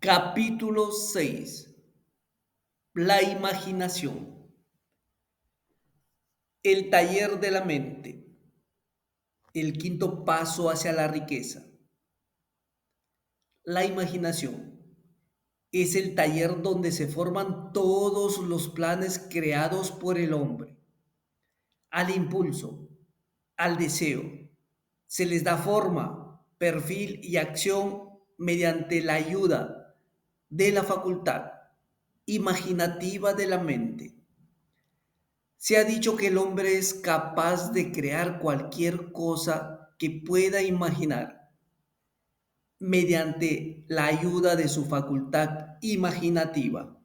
Capítulo 6. La imaginación. El taller de la mente. El quinto paso hacia la riqueza. La imaginación es el taller donde se forman todos los planes creados por el hombre. Al impulso, al deseo, se les da forma, perfil y acción mediante la ayuda de la facultad imaginativa de la mente. Se ha dicho que el hombre es capaz de crear cualquier cosa que pueda imaginar mediante la ayuda de su facultad imaginativa.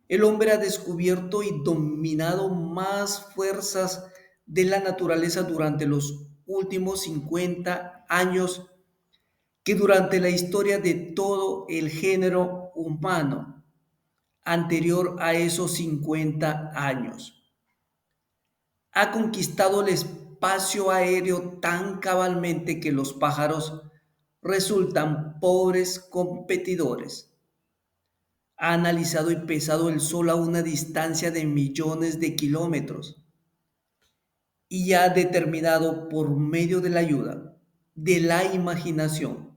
El hombre ha descubierto y dominado más fuerzas de la naturaleza durante los últimos 50 años que durante la historia de todo el género humano anterior a esos 50 años. Ha conquistado el espacio aéreo tan cabalmente que los pájaros resultan pobres competidores. Ha analizado y pesado el Sol a una distancia de millones de kilómetros y ha determinado por medio de la ayuda de la imaginación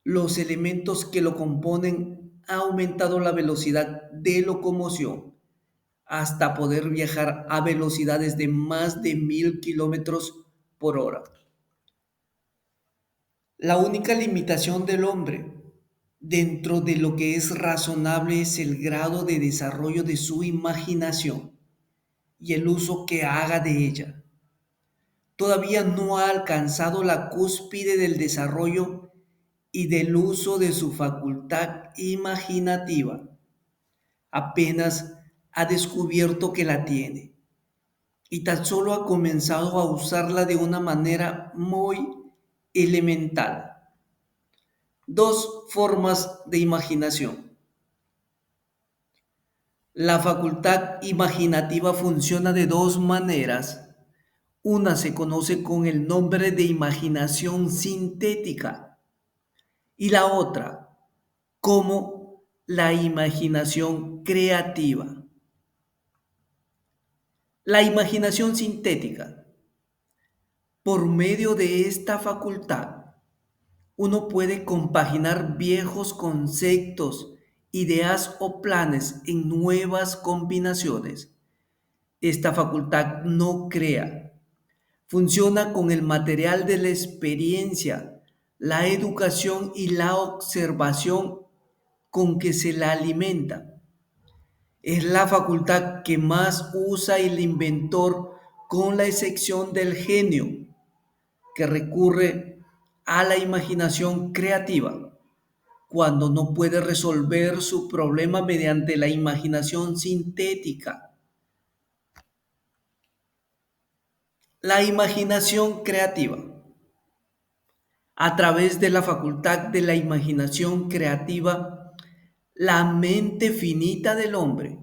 los elementos que lo componen. Ha aumentado la velocidad de locomoción hasta poder viajar a velocidades de más de 1000 kilómetros por hora. La única limitación del hombre dentro de lo que es razonable es el grado de desarrollo de su imaginación y el uso que haga de ella. Todavía no ha alcanzado la cúspide del desarrollo y del uso de su facultad imaginativa. Apenas ha descubierto que la tiene y tan solo ha comenzado a usarla de una manera muy elemental. Dos formas de imaginación. La facultad imaginativa funciona de dos maneras. Una se conoce con el nombre de imaginación sintética y la otra como la imaginación creativa. La imaginación sintética. Por medio de esta facultad, uno puede compaginar viejos conceptos, ideas o planes en nuevas combinaciones. Esta facultad no crea, funciona con el material de la experiencia, la educación y la observación con que se la alimenta. Es la facultad que más usa el inventor, con la excepción del genio, que recurre a la imaginación creativa cuando no puede resolver su problema mediante la imaginación sintética. La imaginación creativa. A través de la facultad de la imaginación creativa, la mente finita del hombre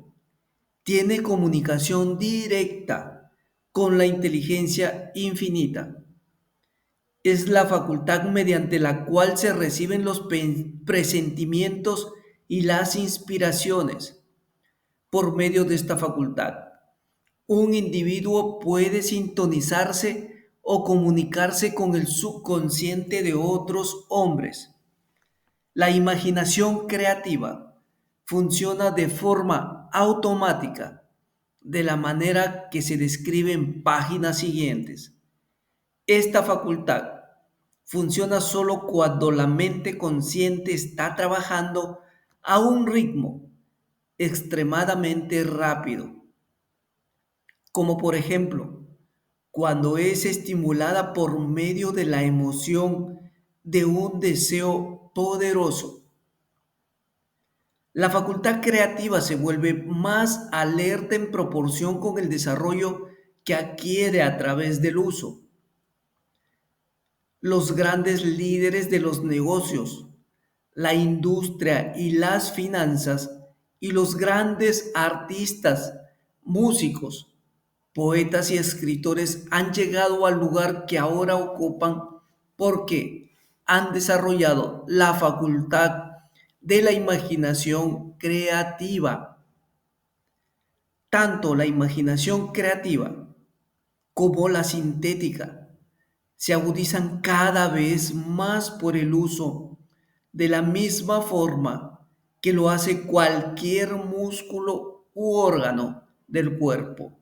tiene comunicación directa con la inteligencia infinita. Es la facultad mediante la cual se reciben los presentimientos y las inspiraciones. Por medio de esta facultad, un individuo puede sintonizarse o comunicarse con el subconsciente de otros hombres. La imaginación creativa funciona de forma automática, de la manera que se describe en páginas siguientes. Esta facultad funciona solo cuando la mente consciente está trabajando a un ritmo extremadamente rápido, como por ejemplo cuando es estimulada por medio de la emoción de un deseo poderoso. La facultad creativa se vuelve más alerta en proporción con el desarrollo que adquiere a través del uso. Los grandes líderes de los negocios, la industria y las finanzas, y los grandes artistas, músicos, poetas y escritores han llegado al lugar que ahora ocupan porque han desarrollado la facultad de la imaginación creativa. Tanto la imaginación creativa como la sintética se agudizan cada vez más por el uso de la misma forma que lo hace cualquier músculo u órgano del cuerpo.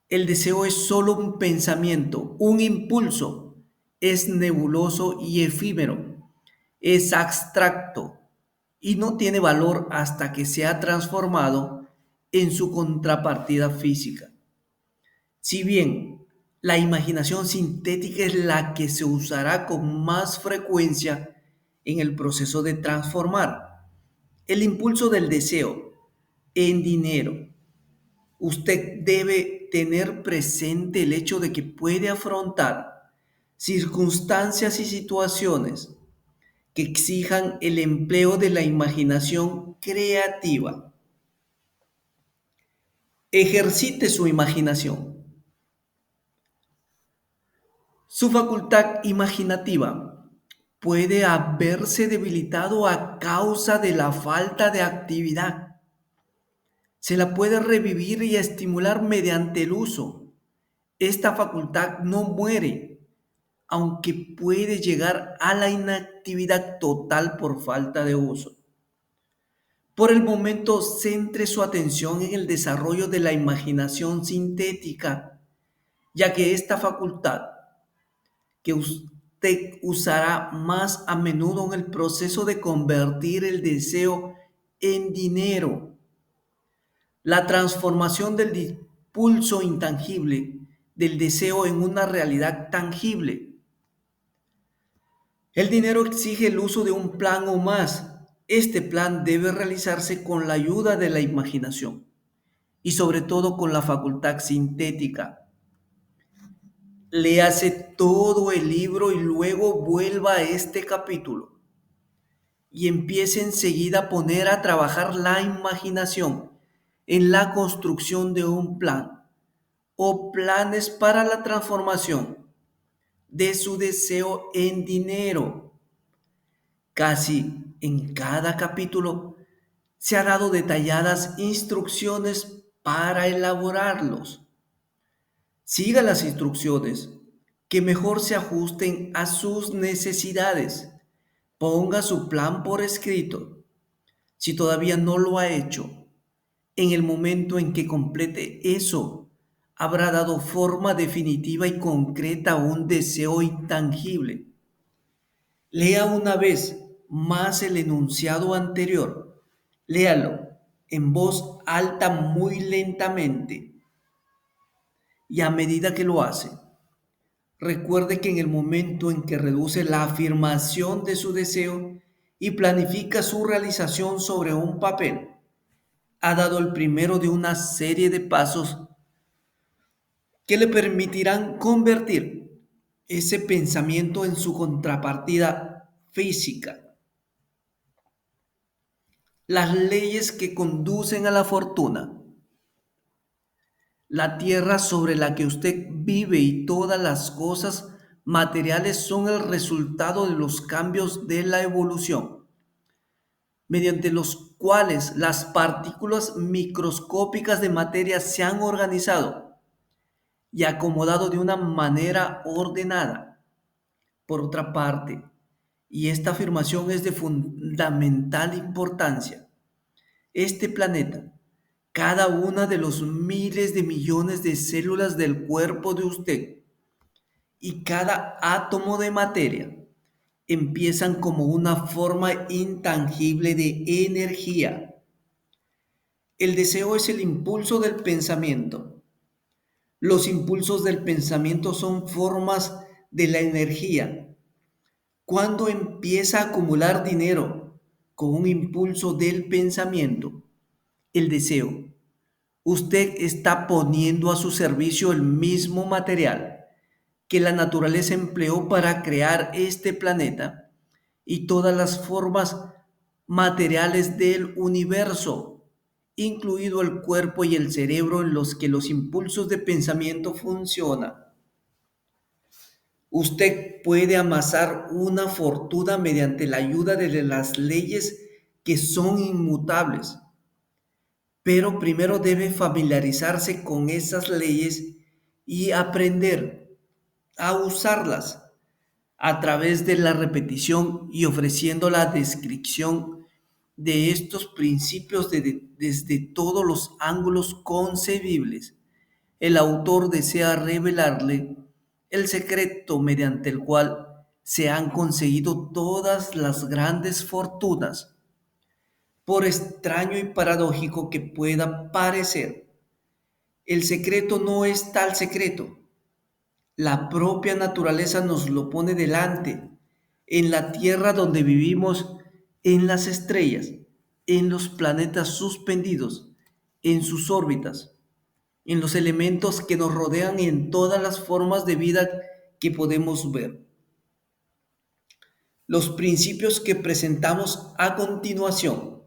El deseo es solo un pensamiento, un impulso, es nebuloso y efímero, es abstracto y no tiene valor hasta que se ha transformado en su contrapartida física. Si bien la imaginación sintética es la que se usará con más frecuencia en el proceso de transformar el impulso del deseo en dinero, usted debe tener presente el hecho de que puede afrontar circunstancias y situaciones que exijan el empleo de la imaginación creativa. Ejercite su imaginación. Su facultad imaginativa puede haberse debilitado a causa de la falta de actividad. Se la puede revivir y estimular mediante el uso. Esta facultad no muere, aunque puede llegar a la inactividad total por falta de uso. Por el momento, centre su atención en el desarrollo de la imaginación sintética, ya que esta facultad que usted usará más a menudo en el proceso de convertir el deseo en dinero. La transformación del impulso intangible del deseo en una realidad tangible. El dinero exige el uso de un plan o más. Este plan debe realizarse con la ayuda de la imaginación y sobre todo con la facultad sintética. Léase todo el libro y luego vuelva a este capítulo y empiece enseguida a poner a trabajar la imaginación en la construcción de un plan o planes para la transformación de su deseo en dinero. Casi en cada capítulo se ha dado detalladas instrucciones para elaborarlos. Siga las instrucciones que mejor se ajusten a sus necesidades. Ponga su plan por escrito. Si todavía no lo ha hecho, en el momento en que complete eso, habrá dado forma definitiva y concreta a un deseo intangible. Lea una vez más el enunciado anterior. Léalo en voz alta muy lentamente y a medida que lo hace, recuerde que en el momento en que reduce la afirmación de su deseo y planifica su realización sobre un papel, ha dado el primero de una serie de pasos que le permitirán convertir ese pensamiento en su contrapartida física. Las leyes que conducen a la fortuna. La tierra sobre la que usted vive y todas las cosas materiales son el resultado de los cambios de la evolución, mediante los cuales las partículas microscópicas de materia se han organizado y acomodado de una manera ordenada. Por otra parte, y esta afirmación es de fundamental importancia, este planeta, cada una de los miles de millones de células del cuerpo de usted y cada átomo de materia empiezan como una forma intangible de energía. El deseo es el impulso del pensamiento. Los impulsos del pensamiento son formas de la energía. Cuando empieza a acumular dinero con un impulso del pensamiento, el deseo, usted está poniendo a su servicio el mismo material que la naturaleza empleó para crear este planeta y todas las formas materiales del universo, incluido el cuerpo y el cerebro en los que los impulsos de pensamiento funcionan. Usted puede amasar una fortuna mediante la ayuda de las leyes que son inmutables, pero primero debe familiarizarse con esas leyes y aprender a usarlas a través de la repetición y ofreciendo la descripción de estos principios desde todos los ángulos concebibles. El autor desea revelarle el secreto mediante el cual se han conseguido todas las grandes fortunas. Por extraño y paradójico que pueda parecer, el secreto no es tal secreto. La propia naturaleza nos lo pone delante, en la tierra donde vivimos, en las estrellas, en los planetas suspendidos, en sus órbitas, en los elementos que nos rodean y en todas las formas de vida que podemos ver. Los principios que presentamos a continuación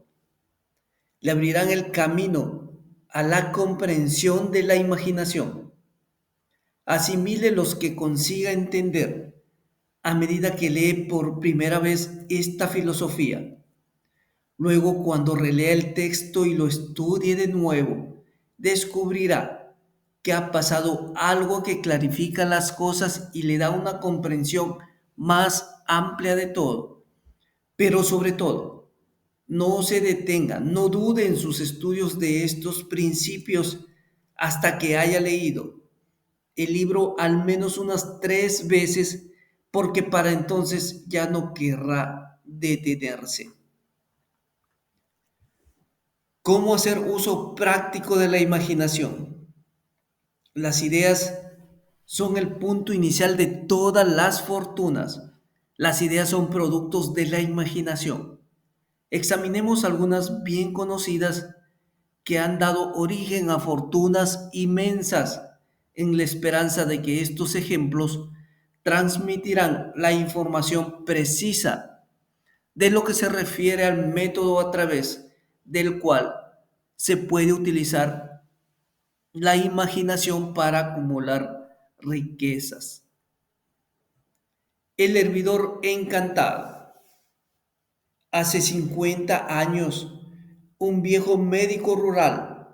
le abrirán el camino a la comprensión de la imaginación. Asimile los que consiga entender a medida que lee por primera vez esta filosofía. Luego, cuando relea el texto y lo estudie de nuevo, descubrirá que ha pasado algo que clarifica las cosas y le da una comprensión más amplia de todo. Pero sobre todo, no se detenga, no dude en sus estudios de estos principios hasta que haya leído el libro al menos unas 3 veces, porque para entonces ya no querrá detenerse. ¿Cómo hacer uso práctico de la imaginación? Las ideas son el punto inicial de todas las fortunas. Las ideas son productos de la imaginación. Examinemos algunas bien conocidas que han dado origen a fortunas inmensas, en la esperanza de que estos ejemplos transmitirán la información precisa de lo que se refiere al método a través del cual se puede utilizar la imaginación para acumular riquezas. El hervidor encantado. Hace 50 años, un viejo médico rural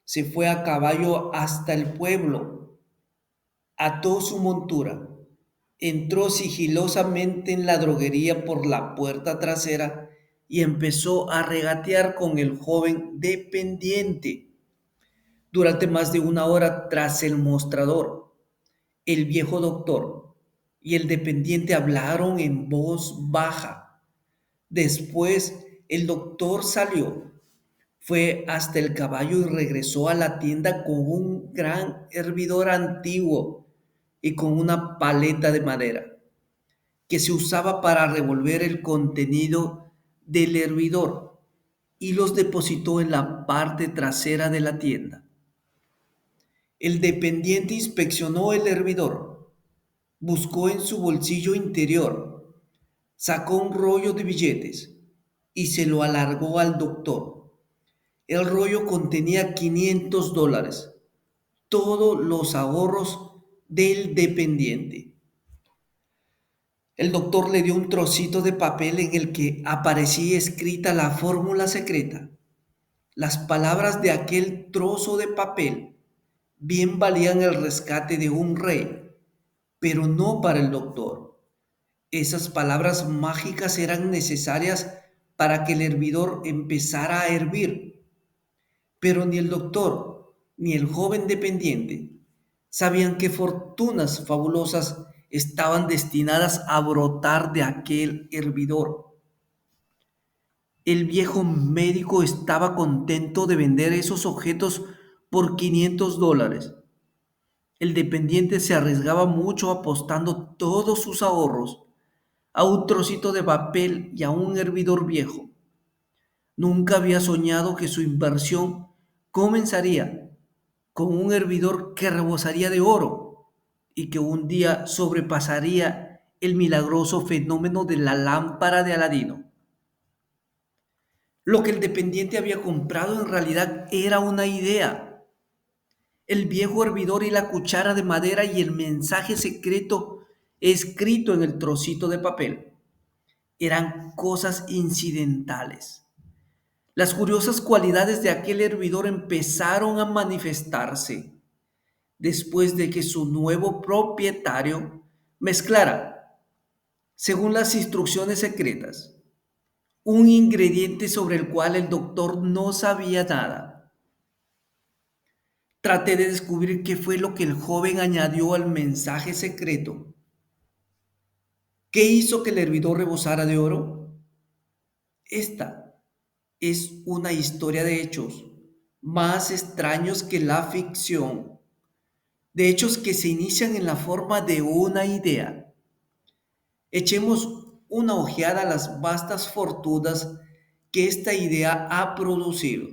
se fue a caballo hasta el pueblo, ató su montura, entró sigilosamente en la droguería por la puerta trasera y empezó a regatear con el joven dependiente. Durante más de una hora tras el mostrador, el viejo doctor y el dependiente hablaron en voz baja. Después el doctor salió, fue hasta el caballo y regresó a la tienda con un gran hervidor antiguo y con una paleta de madera que se usaba para revolver el contenido del hervidor, y los depositó en la parte trasera de la tienda. El dependiente inspeccionó el hervidor, buscó en su bolsillo interior, sacó un rollo de billetes y se lo alargó al doctor. El rollo contenía $500, todos los ahorros del dependiente. El doctor le dio un trocito de papel en el que aparecía escrita la fórmula secreta. Las palabras de aquel trozo de papel bien valían el rescate de un rey, pero no para el doctor. Esas palabras mágicas eran necesarias para que el hervidor empezara a hervir, pero ni el doctor ni el joven dependiente sabían qué fortunas fabulosas estaban destinadas a brotar de aquel hervidor. El viejo médico estaba contento de vender esos objetos por $500. El dependiente se arriesgaba mucho apostando todos sus ahorros a un trocito de papel y a un hervidor viejo. Nunca había soñado que su inversión comenzaría con un hervidor que rebosaría de oro y que un día sobrepasaría el milagroso fenómeno de la lámpara de Aladino. Lo que el dependiente había comprado en realidad era una idea. El viejo hervidor y la cuchara de madera y el mensaje secreto escrito en el trocito de papel, eran cosas incidentales. Las curiosas cualidades de aquel hervidor empezaron a manifestarse después de que su nuevo propietario mezclara, según las instrucciones secretas, un ingrediente sobre el cual el doctor no sabía nada. Traté de descubrir qué fue lo que el joven añadió al mensaje secreto. ¿Qué hizo que el hervidor rebosara de oro? Esta es una historia de hechos más extraños que la ficción, de hechos que se inician en la forma de una idea. Echemos una ojeada a las vastas fortunas que esta idea ha producido,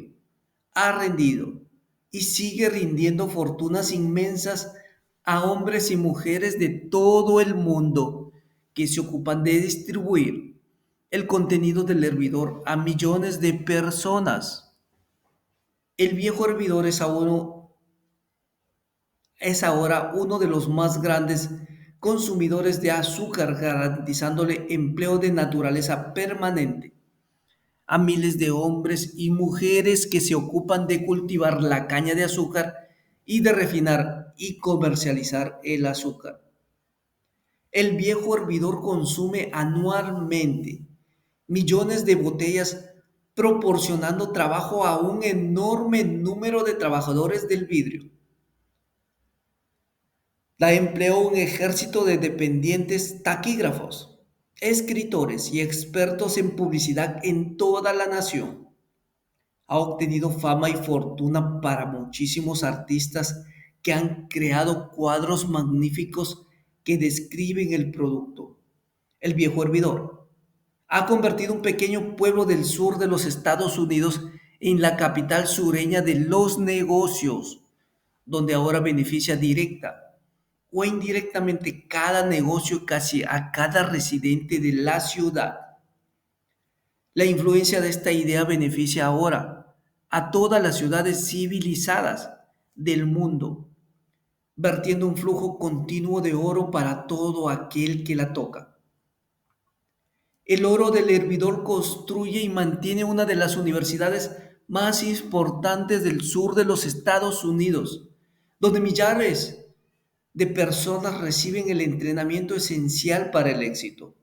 ha rendido y sigue rindiendo fortunas inmensas a hombres y mujeres de todo el mundo que se ocupan de distribuir el contenido del hervidor a millones de personas. El viejo hervidor es ahora uno de los más grandes consumidores de azúcar, garantizándole empleo de naturaleza permanente a miles de hombres y mujeres que se ocupan de cultivar la caña de azúcar y de refinar y comercializar el azúcar. El viejo hervidor consume anualmente millones de botellas, proporcionando trabajo a un enorme número de trabajadores del vidrio. Da empleo a un ejército de dependientes taquígrafos, escritores y expertos en publicidad en toda la nación. Ha obtenido fama y fortuna para muchísimos artistas que han creado cuadros magníficos que describen el producto. El viejo hervidor ha convertido un pequeño pueblo del sur de los Estados Unidos en la capital sureña de los negocios, donde ahora beneficia directa o indirectamente cada negocio casi a cada residente de la ciudad. La influencia de esta idea beneficia ahora a todas las ciudades civilizadas del mundo, vertiendo un flujo continuo de oro para todo aquel que la toca. El oro del hervidor construye y mantiene una de las universidades más importantes del sur de los Estados Unidos, donde millares de personas reciben el entrenamiento esencial para el éxito.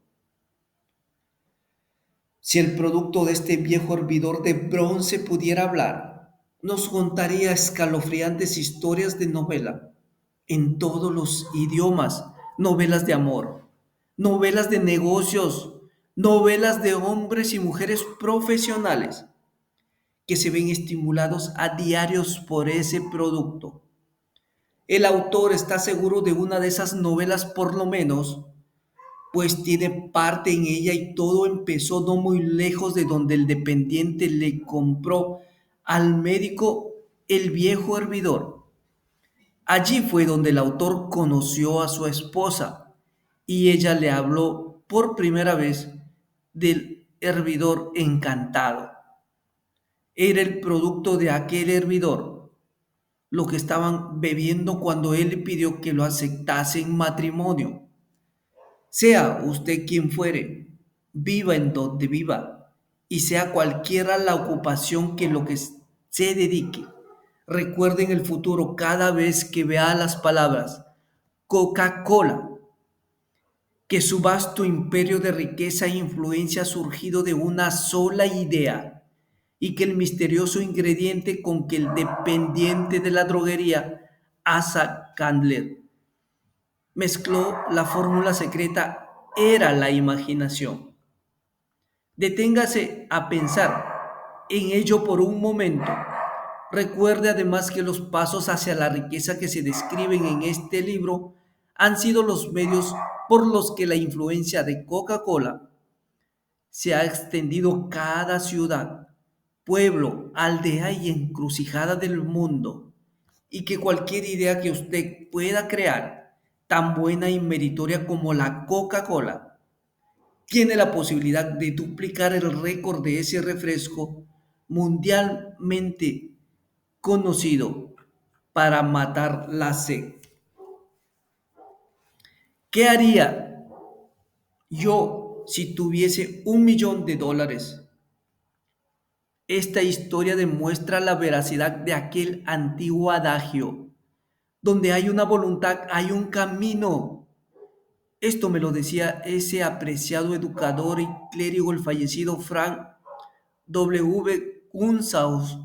Si el producto de este viejo hervidor de bronce pudiera hablar, nos contaría escalofriantes historias de novela en todos los idiomas, novelas de amor, novelas de negocios, novelas de hombres y mujeres profesionales que se ven estimulados a diarios por ese producto. El autor está seguro de una de esas novelas por lo menos, pues tiene parte en ella y todo empezó no muy lejos de donde el dependiente le compró al médico el viejo hervidor. Allí fue donde el autor conoció a su esposa y ella le habló por primera vez del hervidor encantado. Era el producto de aquel hervidor, lo que estaban bebiendo cuando él le pidió que lo aceptase en matrimonio. Sea usted quien fuere, viva en donde viva, y sea cualquiera la ocupación que lo que se dedique. Recuerde en el futuro cada vez que vea las palabras Coca-Cola, que su vasto imperio de riqueza e influencia ha surgido de una sola idea y que el misterioso ingrediente con que el dependiente de la droguería, Asa Candler, mezcló la fórmula secreta era la imaginación. Deténgase a pensar en ello por un momento. Recuerde además que los pasos hacia la riqueza que se describen en este libro han sido los medios por los que la influencia de Coca-Cola se ha extendido a cada ciudad, pueblo, aldea y encrucijada del mundo, y que cualquier idea que usted pueda crear, tan buena y meritoria como la Coca-Cola, tiene la posibilidad de duplicar el récord de ese refresco mundialmente conocido para matar la sed. ¿Qué haría yo si tuviese $1 millón? Esta historia demuestra la veracidad de aquel antiguo adagio: donde hay una voluntad, hay un camino. Esto me lo decía ese apreciado educador y clérigo, el fallecido Frank W. Gunsaulus,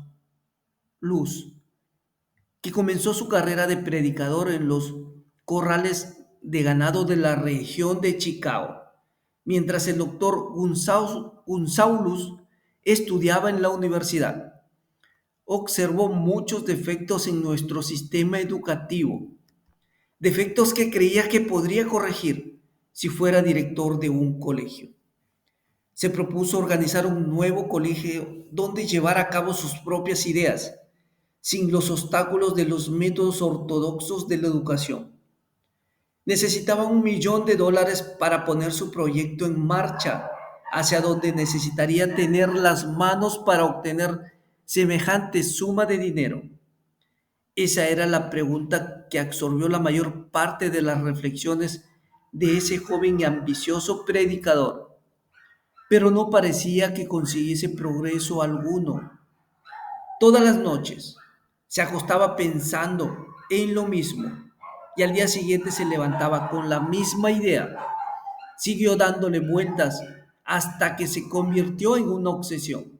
que comenzó su carrera de predicador en los corrales de ganado de la región de Chicago, mientras el doctor Gunsaulus estudiaba en la universidad. Observó muchos defectos en nuestro sistema educativo, defectos que creía que podría corregir si fuera director de un colegio. Se propuso organizar un nuevo colegio donde llevar a cabo sus propias ideas, sin los obstáculos de los métodos ortodoxos de la educación. Necesitaba $1 millón para poner su proyecto en marcha, hacia donde necesitaría tener las manos para obtener semejante suma de dinero. Esa era la pregunta que absorbió la mayor parte de las reflexiones de ese joven y ambicioso predicador, pero no parecía que consiguiese progreso alguno. Todas las noches se acostaba pensando en lo mismo y al día siguiente se levantaba con la misma idea. Siguió dándole vueltas hasta que se convirtió en una obsesión.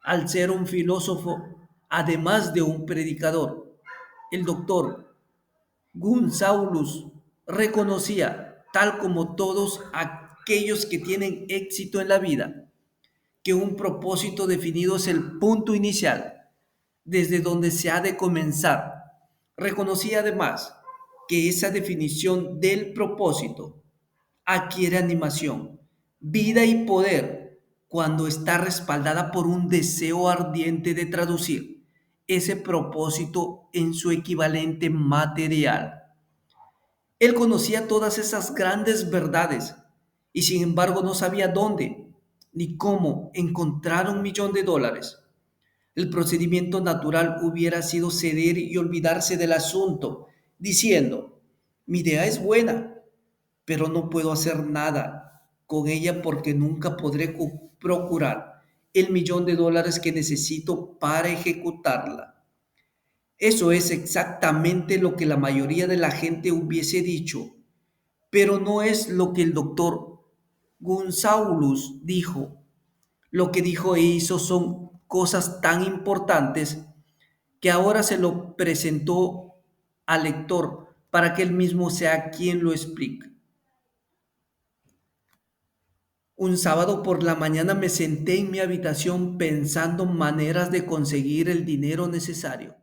Al ser un filósofo, además de un predicador, el doctor Gunsaulus reconocía, tal como todos aquellos que tienen éxito en la vida, que un propósito definido es el punto inicial desde donde se ha de comenzar. Reconocía además que esa definición del propósito adquiere animación, vida y poder cuando está respaldada por un deseo ardiente de traducir ese propósito en su equivalente material. Él conocía todas esas grandes verdades y sin embargo no sabía dónde ni cómo encontrar $1 millón. El procedimiento natural hubiera sido ceder y olvidarse del asunto, diciendo: mi idea es buena, pero no puedo hacer nada con ella porque nunca podré procurar el $1 millón que necesito para ejecutarla. Eso es exactamente lo que la mayoría de la gente hubiese dicho, pero no es lo que el doctor Gunsaulus dijo. Lo que dijo e hizo son cosas tan importantes que ahora se lo presentó al lector para que él mismo sea quien lo explique. Un sábado por la mañana me senté en mi habitación pensando maneras de conseguir el dinero necesario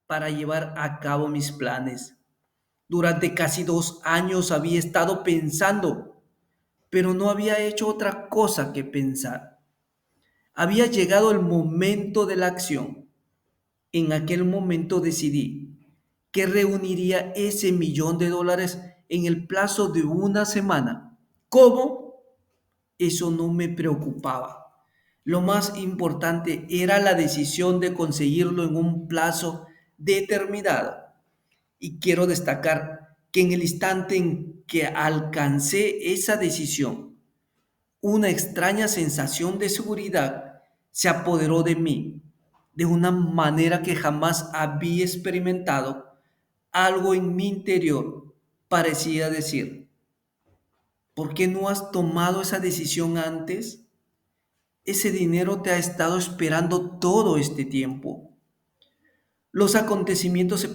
para llevar a cabo mis planes. Durante casi 2 años había estado pensando, pero no había hecho otra cosa que pensar. Había llegado el momento de la acción. En aquel momento decidí que reuniría ese $1 millón en el plazo de una semana. ¿Cómo? Eso no me preocupaba. Lo más importante era la decisión de conseguirlo en un plazo determinado. Y quiero destacar que en el instante en que alcancé esa decisión, una extraña sensación de seguridad se apoderó de mí, de una manera que jamás había experimentado. Algo en mi interior parecía decir: ¿por qué no has tomado esa decisión antes? Ese dinero te ha estado esperando todo este tiempo. Los acontecimientos se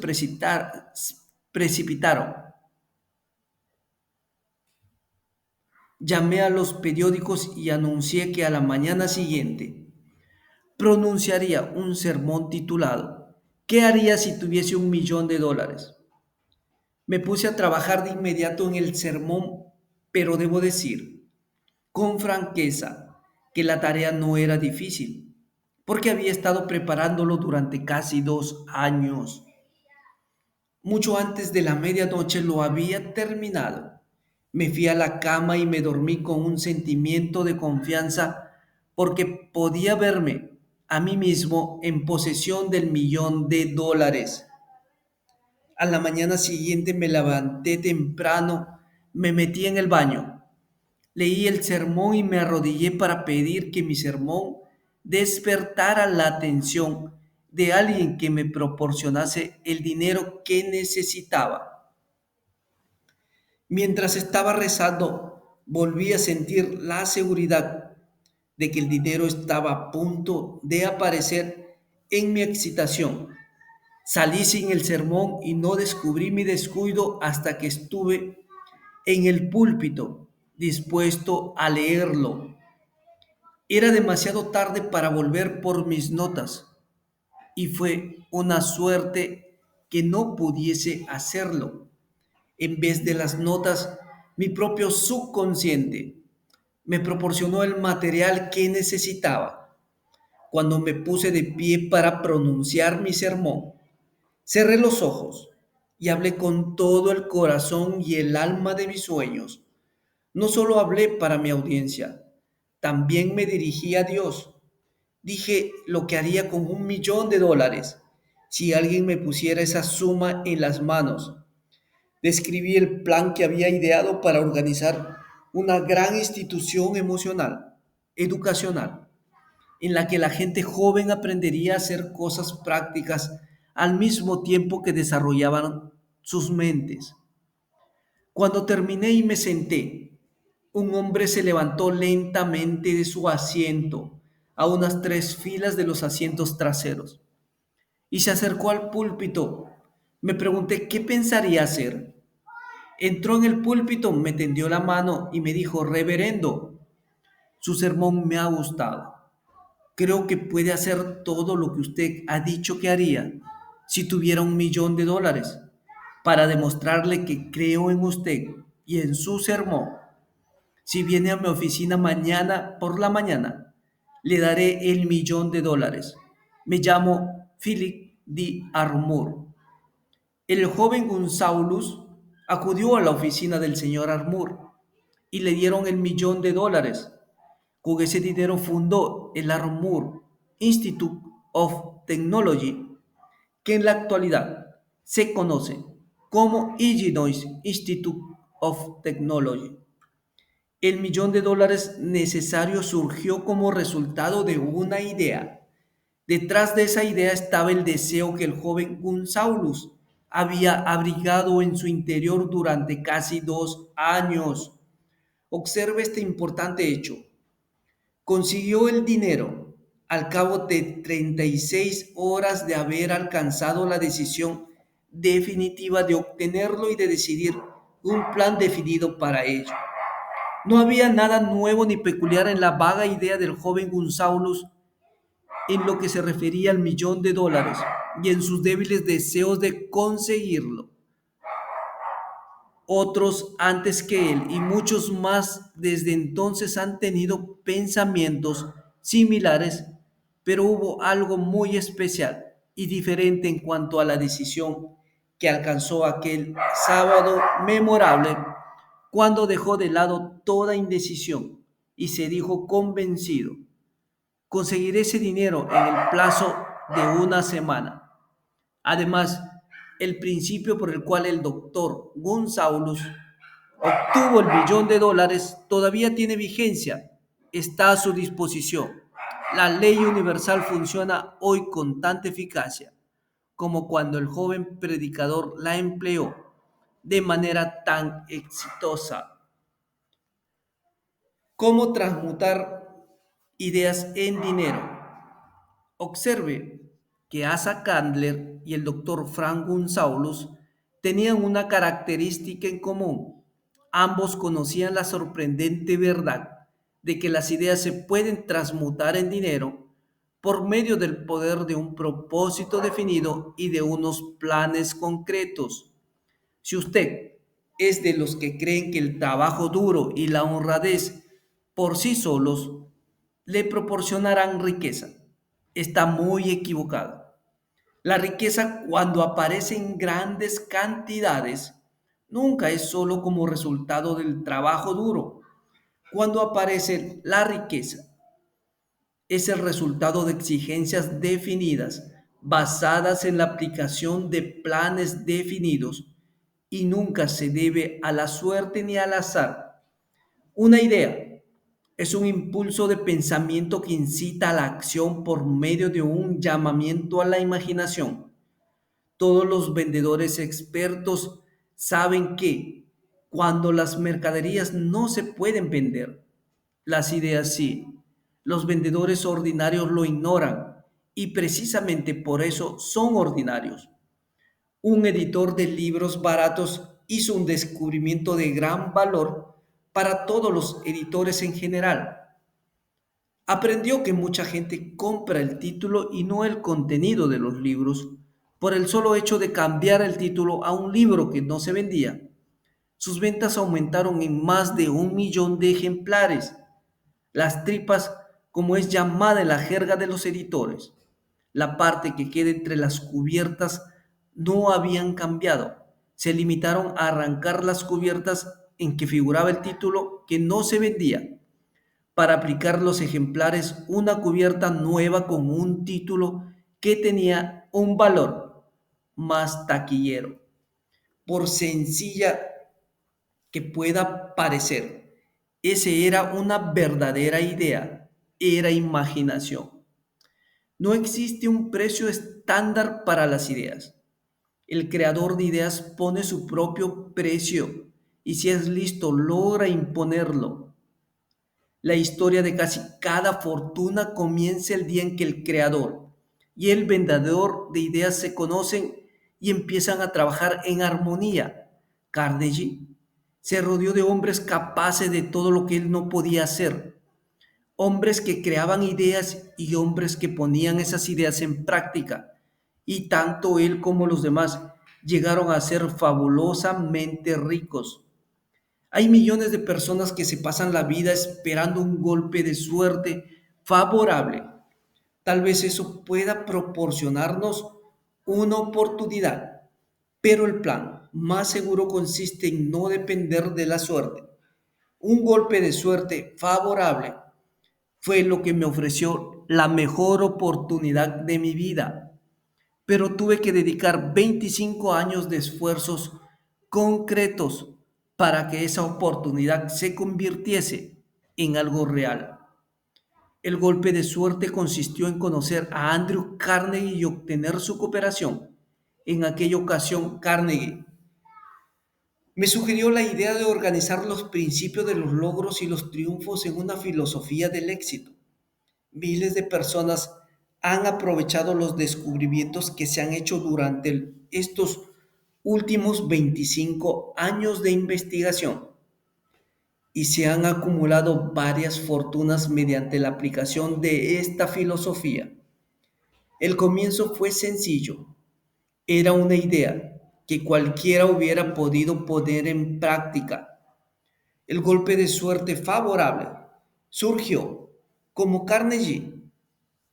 precipitaron. Llamé a los periódicos y anuncié que a la mañana siguiente pronunciaría un sermón titulado ¿Qué haría si tuviese $1 millón? Me puse a trabajar de inmediato en el sermón, pero debo decir con franqueza que la tarea no era difícil, porque había estado preparándolo durante casi 2 años. Mucho antes de la medianoche lo había terminado. Me fui a la cama y me dormí con un sentimiento de confianza porque podía verme a mí mismo en posesión del $1 millón. A la mañana siguiente me levanté temprano, Me metí en el baño, leí el sermón y me arrodillé para pedir que mi sermón despertara la atención de alguien que me proporcionase el dinero que necesitaba. Mientras estaba rezando, volví a sentir la seguridad de que el dinero estaba a punto de aparecer en mi excitación. Salí sin el sermón y no descubrí mi descuido hasta que estuve en el púlpito, dispuesto a leerlo. Era demasiado tarde para volver por mis notas y fue una suerte que no pudiese hacerlo. En vez de las notas, mi propio subconsciente me proporcionó el material que necesitaba. Cuando me puse de pie para pronunciar mi sermón, cerré los ojos y hablé con todo el corazón y el alma de mis sueños. No solo hablé para mi audiencia, también me dirigí a Dios. Dije lo que haría con $1.000.000 si alguien me pusiera esa suma en las manos. Describí el plan que había ideado para organizar una gran institución emocional, educacional, en la que la gente joven aprendería a hacer cosas prácticas al mismo tiempo que desarrollaban sus mentes. Cuando terminé y me senté, un hombre se levantó lentamente de su asiento a unas 3 filas de los asientos traseros y se acercó al púlpito. Me pregunté qué pensaría hacer. Entró en el púlpito, me tendió la mano y me dijo: Reverendo, su sermón me ha gustado. Creo que puede hacer todo lo que usted ha dicho que haría si tuviera $1.000.000 para demostrarle que creo en usted y en su sermón. Si viene a mi oficina mañana por la mañana, le daré el $1.000.000. Me llamo Philip D. Armour. El joven González acudió a la oficina del señor Armour y le dieron el $1.000.000. Con ese dinero fundó el Armour Institute of Technology, que en la actualidad se conoce como Illinois Institute of Technology. El $1.000.000 necesario surgió como resultado de una idea. Detrás de esa idea estaba el deseo que el joven González había abrigado en su interior durante casi 2 años. Observe este importante hecho. Consiguió el dinero al cabo de 36 horas de haber alcanzado la decisión definitiva de obtenerlo y de decidir un plan definido para ello. No había nada nuevo ni peculiar en la vaga idea del joven González en lo que se refería al $1.000.000 y en sus débiles deseos de conseguirlo. Otros antes que él y muchos más desde entonces han tenido pensamientos similares, pero hubo algo muy especial y diferente en cuanto a la decisión que alcanzó aquel sábado memorable cuando dejó de lado toda indecisión y se dijo convencido: conseguiré ese dinero en el plazo de una semana. Además, el principio por el cual el doctor González obtuvo el $1.000.000 todavía tiene vigencia, está a su disposición. La ley universal funciona hoy con tanta eficacia como cuando el joven predicador la empleó de manera tan exitosa. ¿Cómo transmutar ideas en dinero? Observe que Asa Candler y el doctor Frank González tenían una característica en común. Ambos conocían la sorprendente verdad de que las ideas se pueden transmutar en dinero por medio del poder de un propósito definido y de unos planes concretos. Si usted es de los que creen que el trabajo duro y la honradez por sí solos le proporcionarán riqueza, está muy equivocado. La riqueza, cuando aparece en grandes cantidades, nunca es solo como resultado del trabajo duro. Cuando aparece la riqueza, es el resultado de exigencias definidas, basadas en la aplicación de planes definidos y nunca se debe a la suerte ni al azar. Una idea es un impulso de pensamiento que incita a la acción por medio de un llamamiento a la imaginación. Todos los vendedores expertos saben que cuando las mercaderías no se pueden vender, las ideas sí. Los vendedores ordinarios lo ignoran y precisamente por eso son ordinarios. Un editor de libros baratos hizo un descubrimiento de gran valor para todos los editores en general. Aprendió que mucha gente compra el título y no el contenido de los libros por el solo hecho de cambiar el título a un libro que no se vendía. Sus ventas aumentaron en más de 1 millón de ejemplares. Las tripas, como es llamada en la jerga de los editores, la parte que queda entre las cubiertas, no habían cambiado. Se limitaron a arrancar las cubiertas en que figuraba el título que no se vendía, para aplicar los ejemplares una cubierta nueva con un título que tenía un valor más taquillero. Por sencilla que pueda parecer, ese era una verdadera idea, era imaginación. No existe un precio estándar para las ideas. El creador de ideas pone su propio precio y si es listo logra imponerlo. La historia de casi cada fortuna comienza el día en que el creador y el vendedor de ideas se conocen y empiezan a trabajar en armonía. Carnegie se rodeó de hombres capaces de todo lo que él no podía hacer, hombres que creaban ideas y hombres que ponían esas ideas en práctica. Y tanto él como los demás llegaron a ser fabulosamente ricos. Hay millones de personas que se pasan la vida esperando un golpe de suerte favorable. Tal vez eso pueda proporcionarnos una oportunidad, pero el plan más seguro consiste en no depender de la suerte. Un golpe de suerte favorable fue lo que me ofreció la mejor oportunidad de mi vida, pero tuve que dedicar 25 años de esfuerzos concretos para que esa oportunidad se convirtiese en algo real. El golpe de suerte consistió en conocer a Andrew Carnegie y obtener su cooperación. En aquella ocasión, Carnegie me sugirió la idea de organizar los principios de los logros y los triunfos en una filosofía del éxito. Miles de personas han aprovechado los descubrimientos que se han hecho durante estos últimos 25 años de investigación y se han acumulado varias fortunas mediante la aplicación de esta filosofía. El comienzo fue sencillo. Era una idea que cualquiera hubiera podido poner en práctica. El golpe de suerte favorable surgió como Carnegie.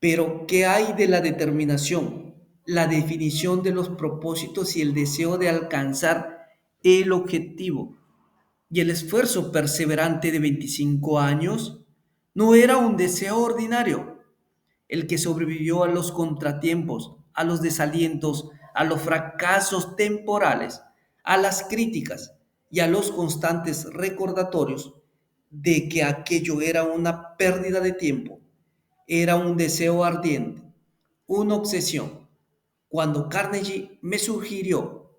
Pero, ¿qué hay de la determinación, la definición de los propósitos y el deseo de alcanzar el objetivo? Y el esfuerzo perseverante de 25 años no era un deseo ordinario. El que sobrevivió a los contratiempos, a los desalientos, a los fracasos temporales, a las críticas y a los constantes recordatorios de que aquello era una pérdida de tiempo, era un deseo ardiente, una obsesión. Cuando Carnegie me sugirió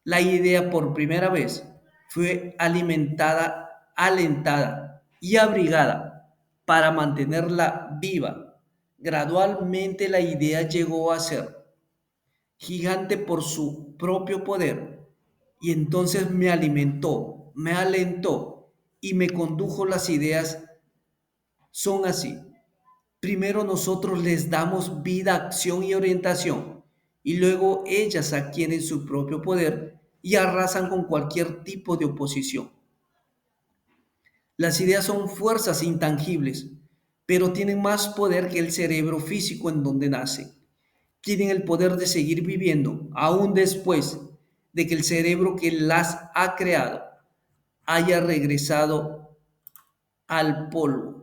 la idea por primera vez, fue alimentada, alentada y abrigada para mantenerla viva. Gradualmente la idea llegó a ser gigante por su propio poder y entonces me alimentó, me alentó y me condujo. Las ideas son así. Primero nosotros les damos vida, acción y orientación, y luego ellas adquieren su propio poder y arrasan con cualquier tipo de oposición. Las ideas son fuerzas intangibles, pero tienen más poder que el cerebro físico en donde nacen. Tienen el poder de seguir viviendo aún después de que el cerebro que las ha creado haya regresado al polvo.